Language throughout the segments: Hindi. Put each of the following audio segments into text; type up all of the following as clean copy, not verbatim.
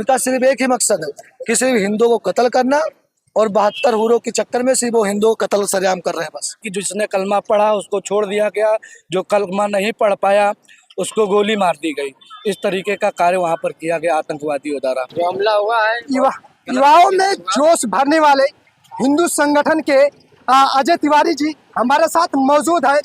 उनका सिर्फ एक ही मकसद है कि सिर्फ हिंदुओं को कत्ल करना, और 72 हूरों के चक्कर में सिर्फ वो हिंदुओं को कत्ल सरेआम कर रहे हैं बस। कि जिसने कलमा पढ़ा उसको छोड़ दिया गया, जो कलमा नहीं पढ़ पाया उसको गोली मार दी गई। इस तरीके का कार्य वहाँ पर किया गया आतंकवादियों द्वारा। जो हमला हुआ है युवाओं में जोश भरने वाले हिंदू संगठन के अजय तिवारी जी हमारे साथ मौजूद है।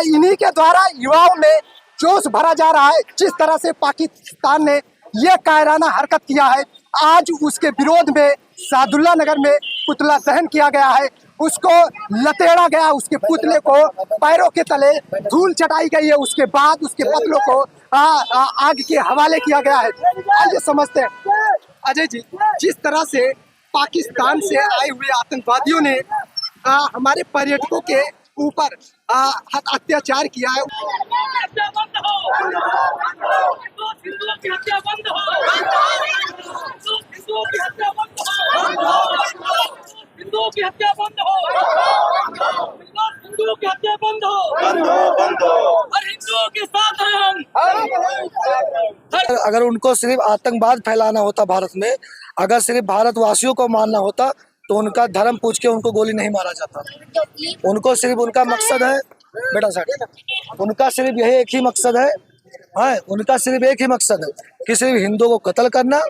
इन्हीं के द्वारा युवाओं में जोश भरा जा रहा है। जिस तरह से पाकिस्तान ने ये कायराना हरकत किया है, आज उसके विरोध में सादुल्ला नगर में पुतला दहन किया गया है, उसको लतेड़ा गया, उसके पुतले को पैरों के तले धूल चटाई गई है, उसके बाद उसके पुतलों को आग के हवाले किया गया है। आइए समझते हैं अजय जी, जिस तरह से पाकिस्तान से आए हुए आतंकवादियों ने हमारे पर्यटकों के ऊपर अत्याचार किया है। हिंदुओं की हत्या बंद हो, हिंदुओं की हत्या बंद हो, और हिंदुओं के साथ हैं हम। अगर उनको सिर्फ आतंकवाद फैलाना होता भारत में, अगर सिर्फ भारतवासियों को मारना होता तो उनका धर्म पूछ के उनको गोली नहीं मारा जाता। उनको सिर्फ उनका मकसद है, बेटा साहब, उनका सिर्फ यही एक ही मकसद है, उनका सिर्फ एक ही मकसद है कि सिर्फ हिंदुओं को कत्ल करना,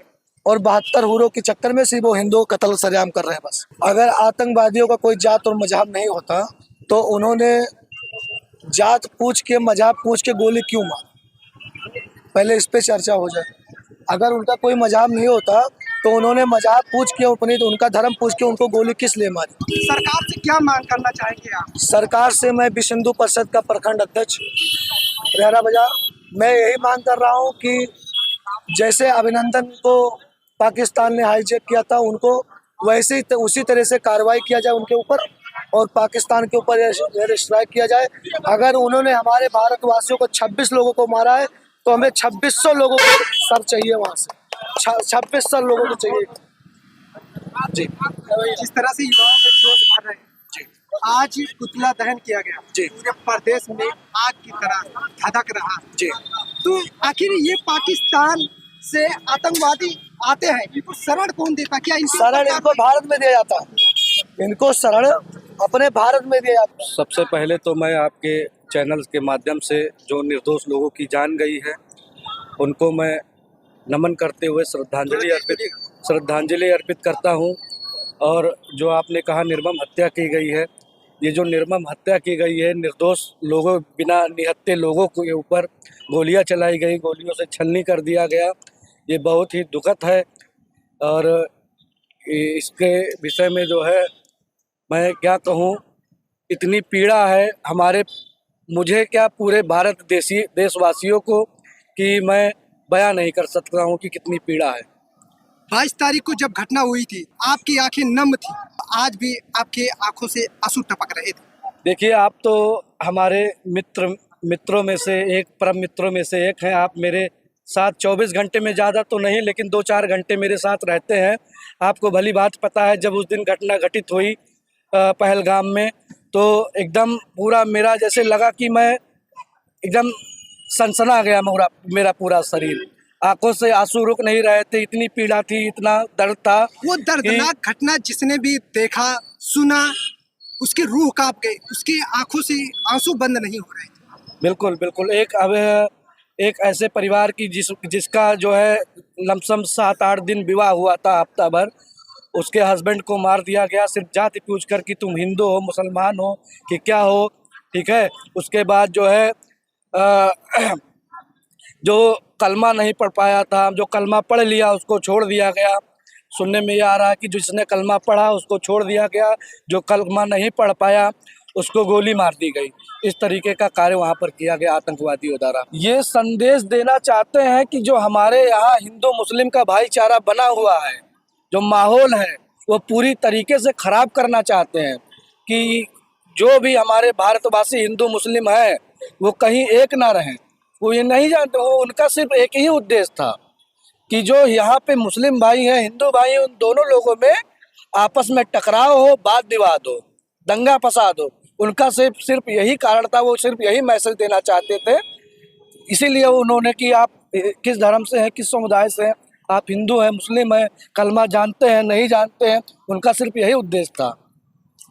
और 72 हूरों के चक्कर में सिर्फ वो हिंदुओं को कत्ल सरेआम कर रहे हैं बस। अगर आतंकवादियों का कोई जात और मजहब नहीं होता तो उन्होंने जात पूछ के मजहब पूछ के गोली क्यों मारी, पहले इस पे चर्चा हो जाए। अगर उनका कोई मजहब नहीं होता तो उन्होंने मजहब पूछ के अपनी तो उनका धर्म पूछ के उनको गोली किस लिए मारी। सरकार से क्या मांग करना चाहेंगे आप? सरकार से मैं विश्व हिंदू परिषद का प्रखंड अध्यक्ष रेहरा बाजार, मैं यही मांग कर रहा हूँ कि जैसे अभिनंदन को पाकिस्तान ने हाईजैक किया था, उनको वैसे ही उसी तरह से कार्रवाई किया जाए उनके ऊपर, और पाकिस्तान के ऊपर एयर स्ट्राइक किया जाए। अगर उन्होंने हमारे भारतवासियों को 26 लोगों को मारा है तो हमें 2600 लोगों को सर चाहिए, वहाँ से 2600 लोगों को चाहिए जी। जिस तरह से युवाओं में जोश भर रहे हैं जी, आज पुतला दहन किया गया जी, पूरे प्रदेश में आग की तरह धधक रहा जी। तो आखिर ये पाकिस्तान से आतंकवादी आते हैं, इनको शरण कौन देता? क्या शरण इनको भारत में दिया जाता है, इनको शरण अपने भारत में दिया जाता है। सबसे पहले तो मैं आपके चैनल के माध्यम से जो निर्दोष लोगों की जान गई है उनको मैं नमन करते हुए श्रद्धांजलि अर्पित करता हूं। और जो आपने कहा निर्मम हत्या की गई है, ये जो निर्मम हत्या की गई है, निर्दोष लोगों, बिना निहत्थे लोगों के ऊपर गोलियां चलाई गई, गोलियों से छलनी कर दिया गया, ये बहुत ही दुखद है। और इसके विषय में जो है मैं क्या कहूँ, इतनी पीड़ा है मुझे क्या पूरे भारत देशवासियों को कि मैं बयां नहीं कर सकता हूँ कि कितनी पीड़ा है। 22 तारीख को जब घटना हुई थी आपकी आंखें नम थी, आज भी आपके आंखों से आंसू टपक रहे थे। देखिए, आप तो हमारे मित्रों में से एक, परम मित्रों में से एक हैं। आप मेरे साथ 24 घंटे में, ज़्यादा तो नहीं लेकिन 2-4 घंटे मेरे साथ रहते हैं। आपको भली बात पता है, जब उस दिन घटना घटित हुई पहलगाम में, तो एकदम पूरा मेरा जैसे लगा कि मैं एकदम सनसना गया मेरा पूरा शरीर, आंखों से आंसू रुक नहीं रहे थे, इतनी पीड़ा थी, इतना दर्द था। वो दर्दनाक घटना जिसने भी देखा सुना उसकी रूह कांप गई, उसकी आंखों से आंसू बंद नहीं हो रहे थे। बिल्कुल बिल्कुल। एक ऐसे परिवार की जिसका जो है लमसम 7-8 दिन विवाह हुआ था, हफ्ता भर, उसके हस्बैंड को मार दिया गया सिर्फ जाति पूछ कर कि तुम हिंदू हो, मुसलमान हो कि क्या हो, ठीक है। उसके बाद जो है जो कलमा नहीं पढ़ पाया था, जो कलमा पढ़ लिया उसको छोड़ दिया गया। सुनने में ये आ रहा है कि जिसने कलमा पढ़ा उसको छोड़ दिया गया, जो कलमा नहीं पढ़ पाया उसको गोली मार दी गई। इस तरीके का कार्य वहाँ पर किया गया आतंकवादियों द्वारा। ये संदेश देना चाहते हैं कि जो हमारे यहाँ हिंदू मुस्लिम का भाईचारा बना हुआ है, जो माहौल है, वो पूरी तरीके से ख़राब करना चाहते हैं कि जो भी हमारे भारतवासी हिंदू मुस्लिम हैं वो कहीं एक ना रहें। वो ये नहीं जानते हो, उनका सिर्फ एक ही उद्देश्य था कि जो यहाँ पे मुस्लिम भाई हैं, हिंदू भाई हैं, उन दोनों लोगों में आपस में टकराव हो, वाद विवाद हो, दंगा फसाद हो। उनका सिर्फ यही कारण था, वो सिर्फ यही मैसेज देना चाहते थे। इसीलिए उन्होंने कि आप किस धर्म से हैं, किस समुदाय से हैं, आप हिंदू हैं, मुस्लिम हैं, कलमा जानते हैं नहीं जानते हैं, उनका सिर्फ यही उद्देश्य था।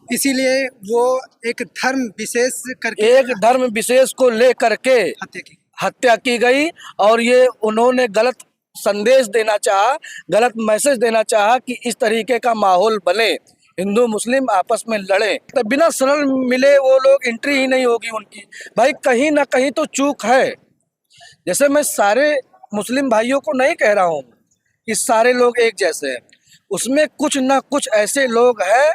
इसीलिए वो एक धर्म विशेष करके एक धर्म विशेष को लेकर के हत्या की। हत्या की गई और ये उन्होंने गलत संदेश देना चाहा, गलत मैसेज देना चाहा कि इस तरीके का माहौल बने, हिंदू मुस्लिम आपस में लड़े, तो बिना शरण मिले वो लोग एंट्री ही नहीं होगी उनकी। भाई कहीं ना कहीं तो चूक है। जैसे मैं सारे मुस्लिम भाइयों को नहीं कह रहा हूँ कि सारे लोग एक जैसे हैं, उसमें कुछ ना कुछ ऐसे लोग हैं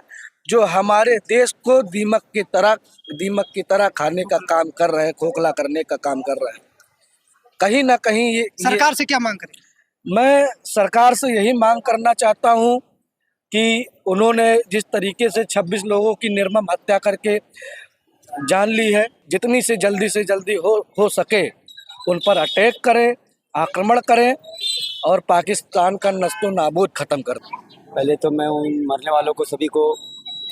जो हमारे देश को दीमक की तरह खाने का काम कर रहे हैं, खोखला करने का काम कर रहे हैं। कहीं ना कहीं ये सरकार से क्या मांग करें? मैं सरकार से यही मांग करना चाहता हूँ कि उन्होंने जिस तरीके से 26 लोगों की निर्मम हत्या करके जान ली है, जितनी से जल्दी हो सके उन पर अटैक करें, आक्रमण करें और पाकिस्तान का नस्तो नाबूद खत्म कर दें। पहले तो मैं उन मरने वालों को सभी को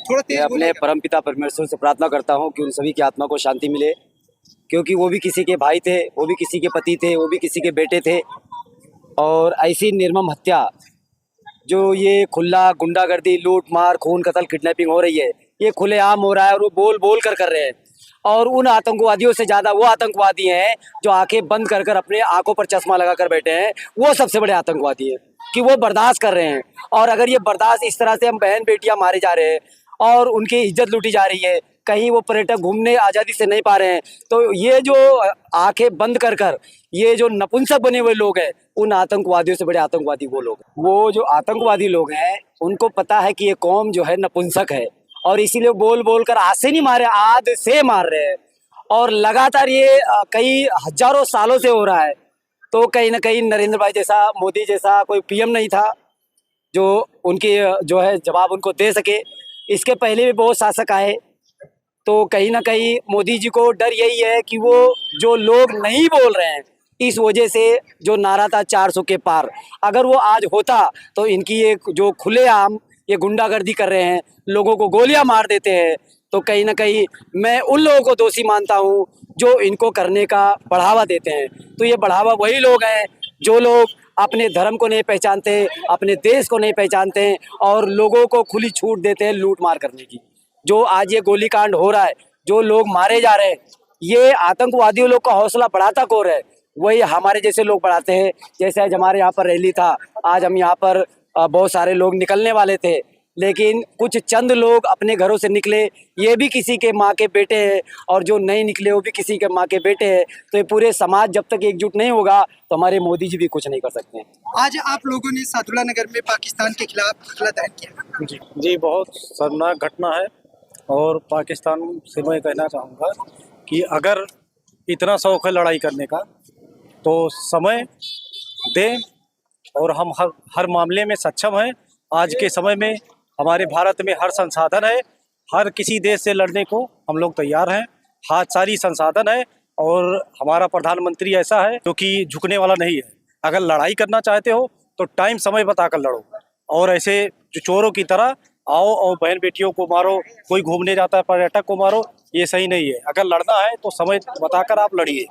थोड़ा मैं तेज अपने बोलिएगा। परमपिता परमेश्वर से प्रार्थना करता हूँ कि उन सभी की आत्मा को शांति मिले, क्योंकि वो भी किसी के भाई थे, वो भी किसी के पति थे, वो भी किसी के बेटे थे। और ऐसी निर्मम हत्या जो ये खुला गुंडागर्दी, लूट मार, खून कत्ल, किडनैपिंग हो रही है, ये खुलेआम हो रहा है और वो बोल कर रहे हैं। और उन आतंकवादियों से ज़्यादा वो आतंकवादी हैं जो आंखें बंद कर अपने आंखों पर चश्मा लगा कर बैठे हैं, वो सबसे बड़े आतंकवादी हैं कि वो बर्दाश्त कर रहे हैं। और अगर ये बर्दाश्त इस तरह से हम बहन बेटियां मारे जा रहे हैं और उनकी इज्जत लूटी जा रही है, कहीं वो पर्यटक घूमने आज़ादी से नहीं पा रहे हैं, तो ये जो आंखें बंद कर ये जो नपुंसक बने हुए लोग हैं, उन आतंकवादियों से बड़े आतंकवादी वो लोग हैं। वो जो आतंकवादी लोग हैं उनको पता है कि ये कौम जो है नपुंसक है, और इसीलिए बोल कर आज से नहीं मारे, आज से मार रहे हैं। और लगातार ये कई हजारों सालों से हो रहा है। तो कहीं ना कहीं नरेंद्र भाई जैसा, मोदी जैसा कोई पीएम नहीं था जो उनकी जो है जवाब उनको दे सके। इसके पहले भी बहुत शासक आए, तो कहीं ना कहीं मोदी जी को डर यही है कि वो जो लोग नहीं बोल रहे हैं, इस वजह से जो नारा था 400 के पार, अगर वो आज होता तो इनकी ये जो खुलेआम ये गुंडागर्दी कर रहे हैं, लोगों को गोलियां मार देते हैं, तो कहीं ना कहीं मैं उन लोगों को दोषी मानता हूं जो इनको करने का बढ़ावा देते हैं। तो ये बढ़ावा वही लोग हैं जो लोग अपने धर्म को नहीं पहचानते, अपने देश को नहीं पहचानते और लोगों को खुली छूट देते हैं लूट मार करने की। जो आज ये गोलीकांड हो रहा है, जो लोग मारे जा रहे हैं, ये आतंकवादियों लोग का हौसला बढ़ाता कौन है? वही हमारे जैसे लोग बढ़ाते हैं। जैसे आज हमारे यहाँ पर रैली था, आज हम यहाँ पर बहुत सारे लोग निकलने वाले थे, लेकिन कुछ चंद लोग अपने घरों से निकले, ये भी किसी के माँ के बेटे हैं, और जो नहीं निकले वो भी किसी के माँ के बेटे हैं। तो ये पूरे समाज जब तक एकजुट नहीं होगा तो हमारे मोदी जी भी कुछ नहीं कर सकते हैं। आज आप लोगों ने सादुल्ला नगर में पाकिस्तान के खिलाफ पुतला दहन किया। जी, बहुत शर्मनाक घटना है। और पाकिस्तान से मैं कहना चाहूँगा कि अगर इतना शौक है लड़ाई करने का तो समय दें, और हम हर मामले में सक्षम हैं। आज के समय में हमारे भारत में हर संसाधन है, हर किसी देश से लड़ने को हम लोग तैयार हैं। हाथ सारी संसाधन है, और हमारा प्रधानमंत्री ऐसा है जो कि झुकने वाला नहीं है। अगर लड़ाई करना चाहते हो तो टाइम समय बताकर लड़ो, और ऐसे जो चोरों की तरह आओ और बहन बेटियों को मारो, कोई घूमने जाता है पर्यटक को मारो, ये सही नहीं है। अगर लड़ना है तो समय बताकर आप लड़िए।